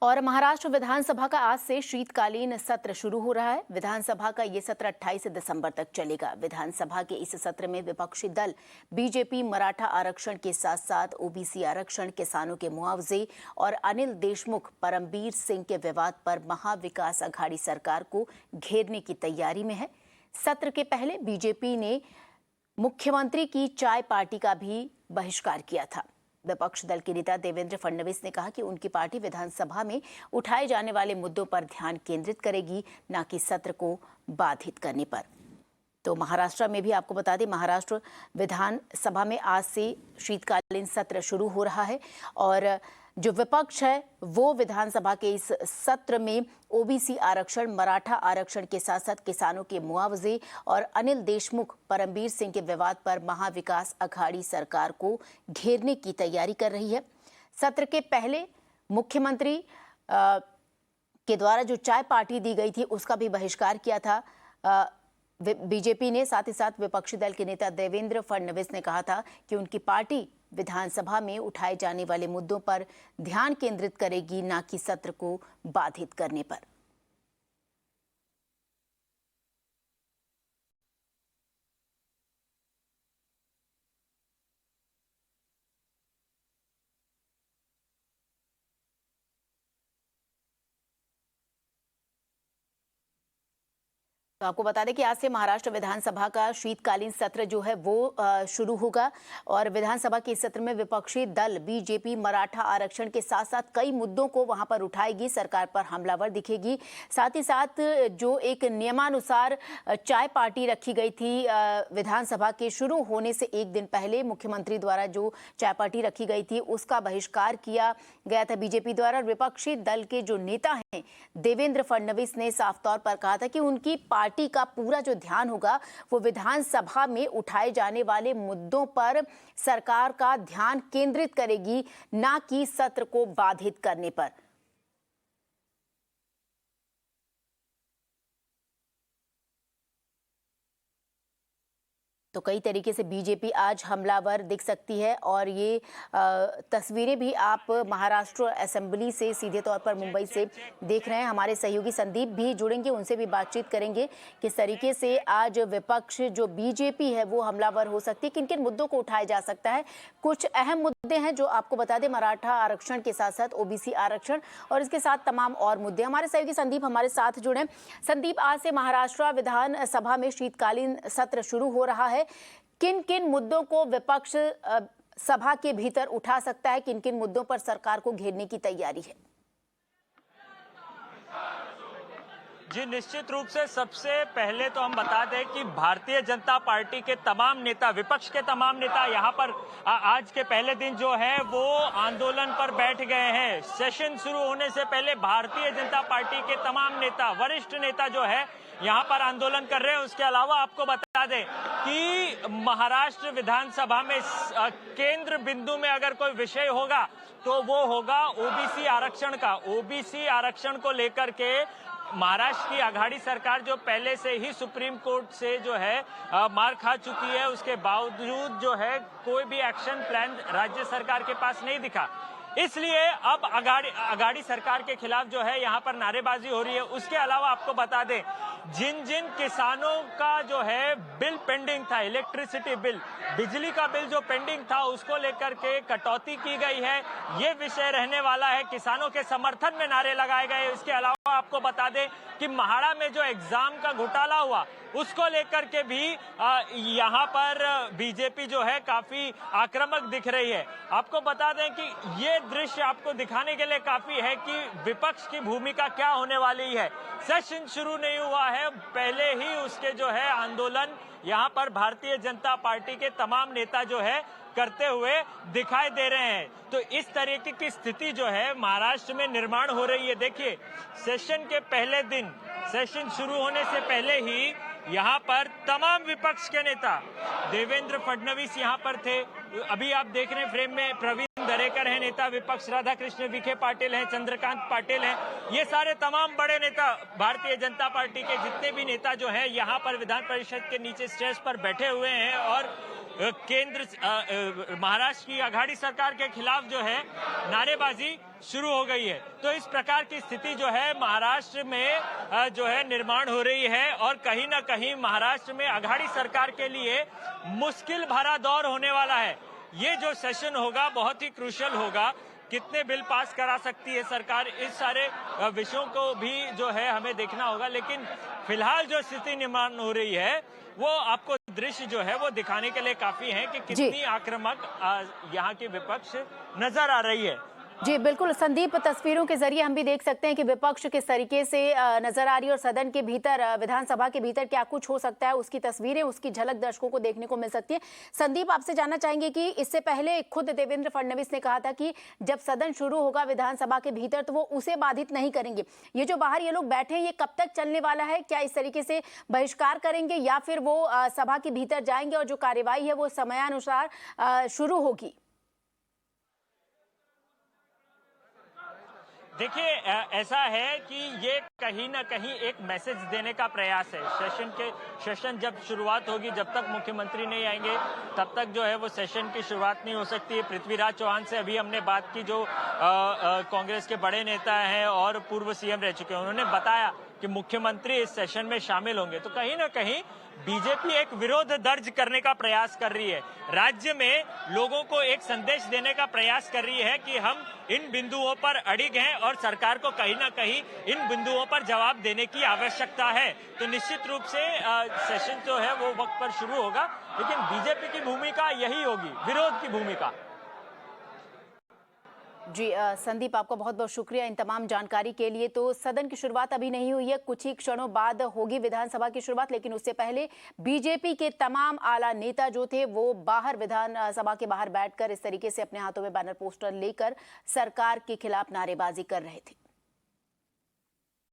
और महाराष्ट्र विधानसभा का आज से शीतकालीन सत्र शुरू हो रहा है। विधानसभा का ये सत्र 28 दिसंबर तक चलेगा। विधानसभा के इस सत्र में विपक्षी दल बीजेपी मराठा आरक्षण के साथ साथ ओबीसी आरक्षण, किसानों के मुआवजे और अनिल देशमुख परमबीर सिंह के विवाद पर महाविकास अघाड़ी सरकार को घेरने की तैयारी में है। सत्र के पहले बीजेपी ने मुख्यमंत्री की चाय पार्टी का भी बहिष्कार किया था। विपक्ष दल के नेता देवेंद्र फडणवीस ने कहा कि उनकी पार्टी विधानसभा में उठाए जाने वाले मुद्दों पर ध्यान केंद्रित करेगी, न कि सत्र को बाधित करने पर। तो महाराष्ट्र में भी आपको बता दें, महाराष्ट्र विधानसभा में आज से शीतकालीन सत्र शुरू हो रहा है और जो विपक्ष है वो विधानसभा के इस सत्र में ओबीसी आरक्षण, मराठा आरक्षण के साथ साथ किसानों के मुआवजे और अनिल देशमुख परमबीर सिंह के विवाद पर महाविकास अघाड़ी सरकार को घेरने की तैयारी कर रही है। सत्र के पहले मुख्यमंत्री के द्वारा जो चाय पार्टी दी गई थी उसका भी बहिष्कार किया था बीजेपी ने। साथ ही साथ विपक्षी दल के नेता देवेंद्र फडणवीस ने कहा था कि उनकी पार्टी विधानसभा में उठाए जाने वाले मुद्दों पर ध्यान केंद्रित करेगी, न कि सत्र को बाधित करने पर। तो आपको बता दें कि आज से महाराष्ट्र विधानसभा का शीतकालीन सत्र जो है वो शुरू होगा और विधानसभा के इस सत्र में विपक्षी दल बीजेपी मराठा आरक्षण के साथ साथ कई मुद्दों को वहां पर उठाएगी, सरकार पर हमलावर दिखेगी। साथ ही साथ जो एक नियमानुसार चाय पार्टी रखी गई थी विधानसभा के शुरू होने से एक दिन पहले, मुख्यमंत्री द्वारा जो चाय पार्टी रखी गई थी उसका बहिष्कार किया गया था बीजेपी द्वारा। विपक्षी दल के जो नेता हैं देवेंद्र फडणवीस ने साफ तौर पर कहा था कि उनकी पार्टी का पूरा जो ध्यान होगा वो विधानसभा में उठाए जाने वाले मुद्दों पर सरकार का ध्यान केंद्रित करेगी, ना कि सत्र को बाधित करने पर। तो कई तरीके से बीजेपी आज हमलावर दिख सकती है और ये तस्वीरें भी आप महाराष्ट्र असेंबली से सीधे तौर पर मुंबई से देख रहे हैं। हमारे सहयोगी संदीप भी जुड़ेंगे, उनसे भी बातचीत करेंगे किस तरीके से आज विपक्ष जो बीजेपी है वो हमलावर हो सकती है, किन किन मुद्दों को उठाया जा सकता है। कुछ अहम मुद्दे हैं जो आपको बता दें, मराठा आरक्षण के साथ साथ ओबीसी आरक्षण और इसके साथ तमाम और मुद्दे। हमारे सहयोगी संदीप हमारे साथ जुड़े। संदीप, आज से महाराष्ट्र विधानसभा में शीतकालीन सत्र शुरू हो रहा है। किन किन मुद्दों को विपक्ष सभा के भीतर उठा सकता है, किन किन मुद्दों पर सरकार को घेरने की तैयारी है? जी, निश्चित रूप से सबसे पहले तो हम बता दें कि भारतीय जनता पार्टी के तमाम नेता, विपक्ष के तमाम नेता यहाँ पर आज के पहले दिन जो है वो आंदोलन पर बैठ गए हैं। सेशन शुरू होने से पहले भारतीय जनता पार्टी के तमाम नेता, वरिष्ठ नेता जो है यहाँ पर आंदोलन कर रहे हैं। उसके अलावा आपको बता दें कि महाराष्ट्र विधानसभा में केंद्र बिंदु में अगर कोई विषय होगा तो वो होगा ओबीसी आरक्षण का। ओबीसी आरक्षण को लेकर के महाराष्ट्र की अघाड़ी सरकार जो पहले से ही सुप्रीम कोर्ट से जो है मार खा चुकी है, उसके बावजूद जो है कोई भी एक्शन प्लान राज्य सरकार के पास नहीं दिखा। इसलिए अब अघाड़ी सरकार के खिलाफ जो है यहाँ पर नारेबाजी हो रही है। उसके अलावा आपको बता दें, जिन जिन किसानों का जो है बिल पेंडिंग था, इलेक्ट्रिसिटी बिल, बिजली का बिल जो पेंडिंग था, उसको लेकर के कटौती की गई है, ये विषय रहने वाला है। किसानों के समर्थन में नारे लगाए गए। इसके अलावा आपको बता दें कि महाड़ा में जो एग्जाम का घोटाला हुआ उसको लेकर के भी यहाँ पर बीजेपी जो है काफी आक्रामक दिख रही है। आपको बता दें कि ये दृश्य आपको दिखाने के लिए काफी है कि विपक्ष की भूमिका क्या होने वाली है। सेशन शुरू नहीं हुआ है, पहले ही उसके जो है आंदोलन यहाँ पर भारतीय जनता पार्टी के तमाम नेता जो है करते हुए दिखाई दे रहे हैं। तो इस तरीके की स्थिति जो है महाराष्ट्र में निर्माण हो रही है। देखिए, सेशन के पहले दिन, सेशन शुरू होने से पहले ही यहाँ पर तमाम विपक्ष के नेता, देवेंद्र फडणवीस यहाँ पर थे, अभी आप देख रहे हैं फ्रेम में प्रवीण दरेकर है नेता विपक्ष, राधाकृष्ण विखे पाटिल हैं, चंद्रकांत पाटिल हैं, ये सारे तमाम बड़े नेता भारतीय जनता पार्टी के जितने भी नेता जो हैं यहाँ पर विधान परिषद के नीचे स्टेज पर बैठे हुए हैं और महाराष्ट्र की आघाड़ी सरकार के खिलाफ जो है नारेबाजी शुरू हो गई है। तो इस प्रकार की स्थिति जो है महाराष्ट्र में जो है निर्माण हो रही है और कहीं ना कहीं महाराष्ट्र में आघाड़ी सरकार के लिए मुश्किल भरा दौर होने वाला है। ये जो सेशन होगा बहुत ही क्रूशियल होगा। कितने बिल पास करा सकती है सरकार, इस सारे विषयों को भी जो है हमें देखना होगा। लेकिन फिलहाल जो स्थिति निर्माण हो रही है वो आपको दृश्य जो है वो दिखाने के लिए काफी है कि कितनी आक्रामक यहाँ की विपक्ष नजर आ रही है। जी बिल्कुल संदीप, तस्वीरों के जरिए हम भी देख सकते हैं कि विपक्ष किस तरीके से नजर आ रही है और सदन के भीतर, विधानसभा के भीतर क्या कुछ हो सकता है, उसकी तस्वीरें, उसकी झलक दर्शकों को देखने को मिल सकती है। संदीप, आपसे जानना चाहेंगे कि इससे पहले खुद देवेंद्र फडणवीस ने कहा था कि जब सदन शुरू होगा विधानसभा के भीतर तो वो उसे बाधित नहीं करेंगे। ये जो बाहर ये लोग बैठे हैं ये कब तक चलने वाला है? क्या इस तरीके से बहिष्कार करेंगे या फिर वो सभा के भीतर जाएंगे और जो कार्यवाही है वो समयानुसार शुरू होगी? देखिए, ऐसा है कि ये कहीं ना कहीं एक मैसेज देने का प्रयास है। सेशन जब शुरुआत होगी, जब तक मुख्यमंत्री नहीं आएंगे तब तक जो है वो सेशन की शुरुआत नहीं हो सकती है। पृथ्वीराज चौहान से अभी हमने बात की, जो कांग्रेस के बड़े नेता हैं और पूर्व सीएम रह चुके हैं। उन्होंने बताया कि मुख्यमंत्री इस सेशन में शामिल होंगे। तो कहीं ना कहीं बीजेपी एक विरोध दर्ज करने का प्रयास कर रही है, राज्य में लोगों को एक संदेश देने का प्रयास कर रही है कि हम इन बिंदुओं पर अड़िग हैं और सरकार को कहीं ना कहीं इन बिंदुओं पर जवाब देने की आवश्यकता है। तो निश्चित रूप से सेशन जो है वो वक्त पर शुरू होगा, लेकिन बीजेपी की भूमिका यही होगी, विरोध की भूमिका। जी संदीप, आपका बहुत बहुत शुक्रिया इन तमाम जानकारी के लिए। तो सदन की शुरुआत अभी नहीं हुई है, कुछ ही क्षणों बाद होगी विधानसभा की शुरुआत, लेकिन उससे पहले बीजेपी के तमाम आला नेता जो थे वो बाहर, विधानसभा के बाहर बैठकर इस तरीके से अपने हाथों में बैनर पोस्टर लेकर सरकार के खिलाफ नारेबाजी कर रहे थे।